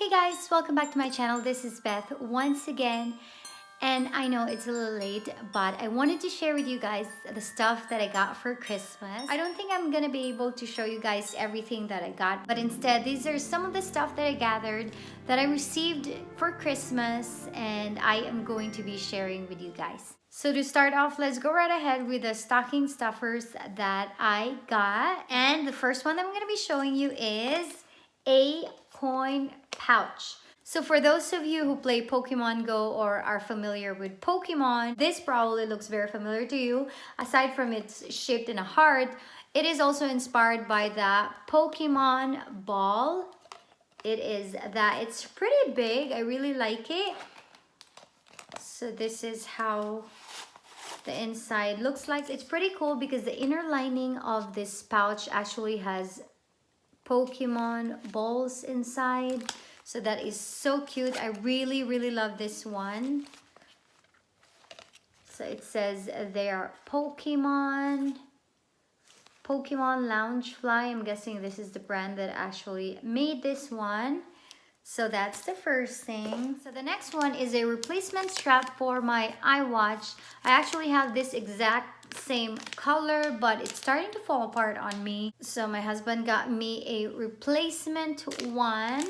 Hey guys, welcome back to my channel. This is Beth once again, and I know it's a little late, but I wanted to share with you guys the stuff that I got for Christmas. I don't think I'm gonna be able to show you guys everything that I got, but instead these are some of the stuff that I gathered that I received for Christmas, and I am going to be sharing with you guys. So to start off, let's go right ahead with the stocking stuffers that I got. And the first one that I'm gonna be showing you is a coin pouch. So for those of you who play Pokemon Go or are familiar with Pokemon, this probably looks very familiar to you. Aside from it's shaped in a heart, it is also inspired by the Pokemon ball. It's pretty big. I really like it. So this is how the inside looks like. It's pretty cool because the inner lining of this pouch actually has Pokemon balls inside. So that is so cute. I really love this one. So it says they are Pokemon Loungefly. I'm guessing this is the brand that actually made this one. So that's the first thing. So the next one is a replacement strap for my iWatch. I actually have this exact same color, but it's starting to fall apart on me. So my husband got me a replacement one.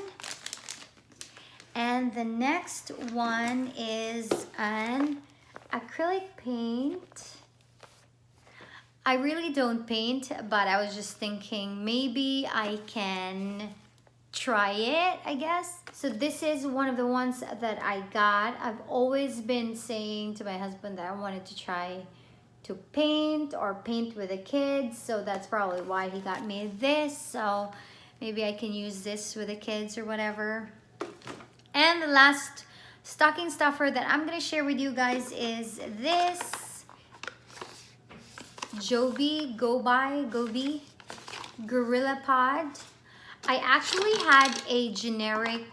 And the next one is an acrylic paint. I really don't paint, but I was just thinking maybe I can try it, I guess. So this is one of the ones that I got. I've always been saying to my husband that I wanted to try to paint or paint with the kids, so that's probably why he got me this. So maybe I can use this with the kids or whatever. And the last stocking stuffer that I'm gonna share with you guys is this Gobi Gorilla Pod. I actually had a generic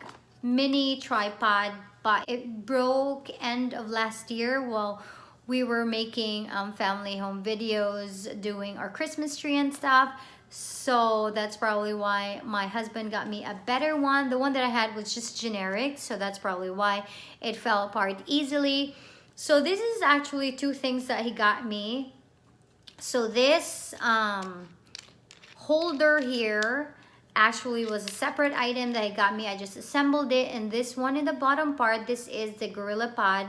mini tripod, but it broke end of last year while we were making family home videos, doing our Christmas tree and stuff. So that's probably why my husband got me a better one. The one that I had was just generic, so that's probably why it fell apart easily. So this is actually two things that he got me. So this holder here actually was a separate item that he got me. I just assembled it, and this one in the bottom part, this is the Gorilla Pod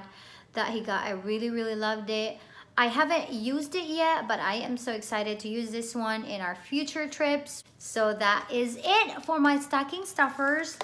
that he got. I really loved it. I haven't used it yet, but I am so excited to use this one in our future trips. So that is it for my stocking stuffers.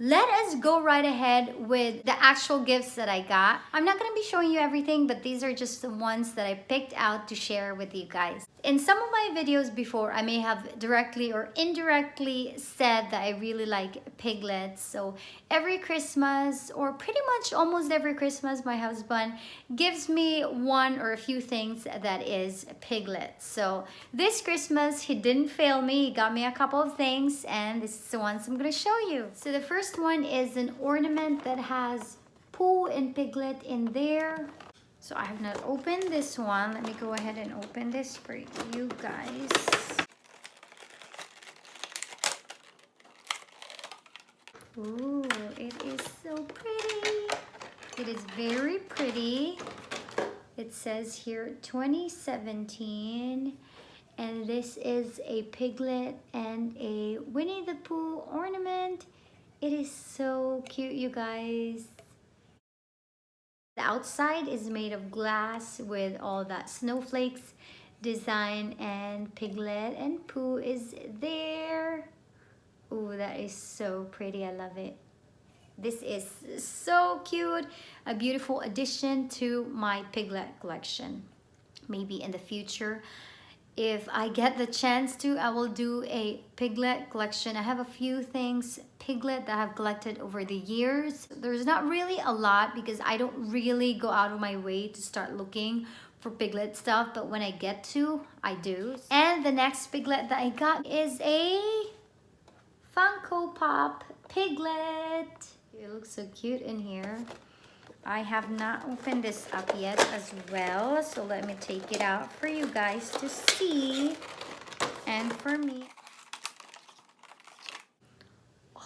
Let us go right ahead with the actual gifts that I got. I'm not gonna be showing you everything, but these are just the ones that I picked out to share with you guys. In some of my videos before, I may have directly or indirectly said that I really like piglets. So every Christmas, or pretty much almost every Christmas, my husband gives me one or a few things that is piglets. So this Christmas, he didn't fail me. He got me a couple of things, and this is the ones I'm gonna show you. So the first one is an ornament that has Pooh and Piglet in there. So I have not opened this one. Let me go ahead and open this for you guys. Ooh, it is so pretty. It is very pretty. It says here 2017. And this is a Piglet and a Winnie the Pooh ornament. It is so cute, you guys. The outside is made of glass with all that snowflakes design, and Piglet and Pooh is there. Ooh, that is so pretty. I love it. This is so cute. A beautiful addition to my Piglet collection. Maybe in the future, if I get the chance to, I will do a Piglet collection. I have a few things Piglet that I've collected over the years. There's not really a lot because I don't really go out of my way to start looking for Piglet stuff, but when I get to, I do. And the next Piglet that I got is a Funko Pop Piglet. It looks so cute in here. I have not opened this up yet as well, so let me take it out for you guys to see and for me.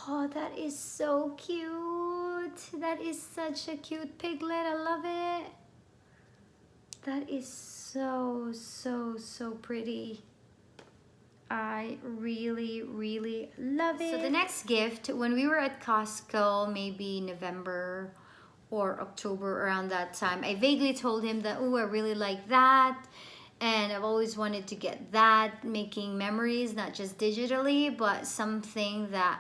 Oh, that is so cute. That is such a cute piglet. I love it. That is so, so, so pretty. I really, really love it. So the next gift, when we were at Costco, maybe November or October, around that time, I vaguely told him that, oh, I really like that. And I've always wanted to get that, making memories, not just digitally, but something that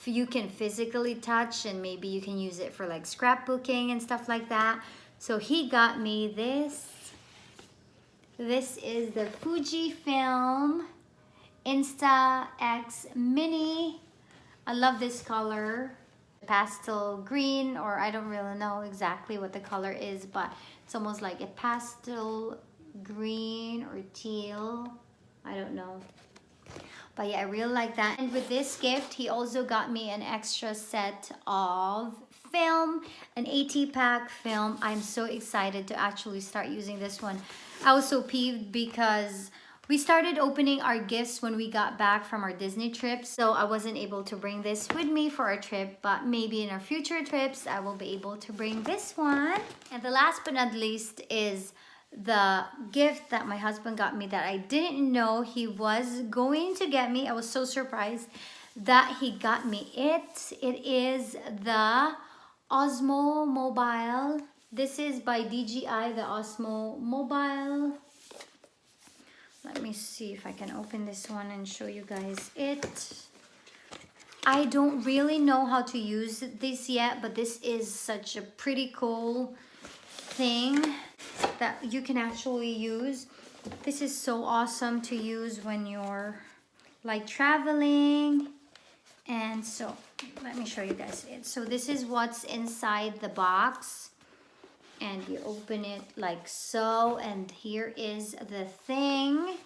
you can physically touch, and maybe you can use it for like scrapbooking and stuff like that. So he got me this. This is the Fujifilm Insta X Mini. I love this color, pastel green, or I don't really know exactly what the color is, but it's almost like a pastel green or teal. I don't know. But yeah, I really like that. And with this gift, he also got me an extra set of film, an 80-pack film. I'm so excited to actually start using this one. I was so peeved because we started opening our gifts when we got back from our Disney trip, so I wasn't able to bring this with me for our trip, but maybe in our future trips, I will be able to bring this one. And the last but not least is the gift that my husband got me that I didn't know he was going to get me. I was so surprised that he got me it. It is the Osmo Mobile. This is by DJI, the Osmo Mobile. Let me see if I can open this one and show you guys it. I don't really know how to use this yet, but this is such a pretty cool thing that you can actually use. This is so awesome to use when you're like traveling. And so let me show you guys it. So this is what's inside the box. And you open it like so, and here is the thing.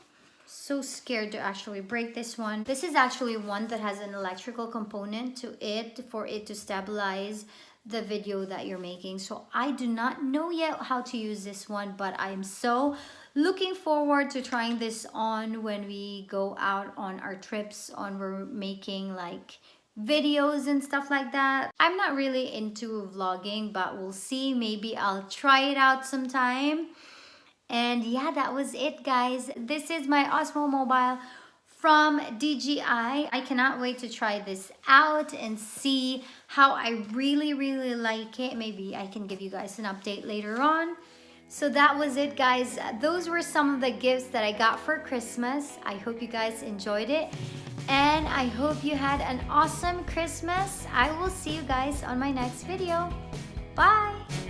So scared to actually break this one. This is actually one that has an electrical component to it for it to stabilize the video that you're making. So I do not know yet how to use this one, but I'm so looking forward to trying this on when we go out on our trips, on we're making like videos and stuff like that. I'm not really into vlogging, but we'll see. Maybe I'll try it out sometime. And yeah, that was it, guys. This is my Osmo Mobile from DJI. I cannot wait to try this out and see how I really, really like it. Maybe I can give you guys an update later on. So that was it, guys. Those were some of the gifts that I got for Christmas. I hope you guys enjoyed it. And I hope you had an awesome Christmas. I will see you guys on my next video. Bye!